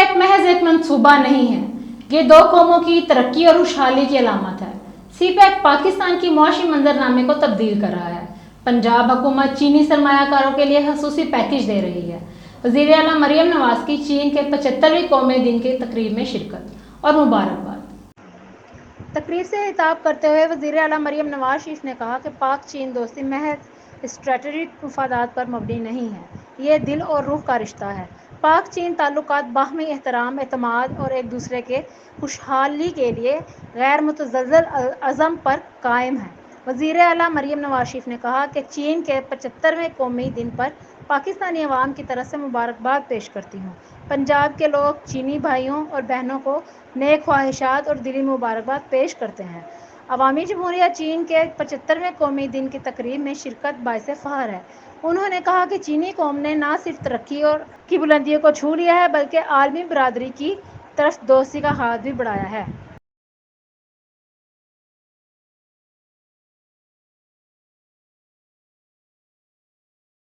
Pack محض ایک منصوبہ نہیں ہے، یہ دو قوموں کی ترقی اور خوشحالی کی علامت ہے۔ سی پیک پاکستان کی معاشی منظرنامے کو تبدیل کر رہا ہے۔ پنجاب حکومت چینی سرمایہ کاروں کے لیے خصوصی پیکیج دے رہی ہے۔ وزیر اعلیٰ مریم نواز کی چین کے 75ویں قومی دن کی تقریب میں شرکت اور مبارکباد۔ تقریب سے خطاب کرتے ہوئے وزیر اعلیٰ مریم نواز شریف نے کہا کہ پاک چین دوستی محض اسٹریٹجک مفادات پر مبنی نہیں ہے، یہ دل اور روح کا رشتہ ہے۔ پاک چین تعلقات باہمی احترام، اعتماد اور ایک دوسرے کے خوشحالی کے لیے غیر متزلزل عزم پر قائم ہیں۔ وزیر اعلیٰ مریم نواز شریف نے کہا کہ چین کے 75ویں قومی دن پر پاکستانی عوام کی طرف سے مبارکباد پیش کرتی ہوں۔ پنجاب کے لوگ چینی بھائیوں اور بہنوں کو نیک خواہشات اور دلی مبارکباد پیش کرتے ہیں۔ عوامی جمہوریہ چین کے 75ویں قومی دن کی تقریب میں شرکت باعث فخر ہے۔ انہوں نے کہا کہ چینی قوم نے نہ صرف ترقی کی بلندیوں کو چھو لیا ہے بلکہ عالمی برادری کی طرف دوستی کا ہاتھ بھی بڑھایا ہے۔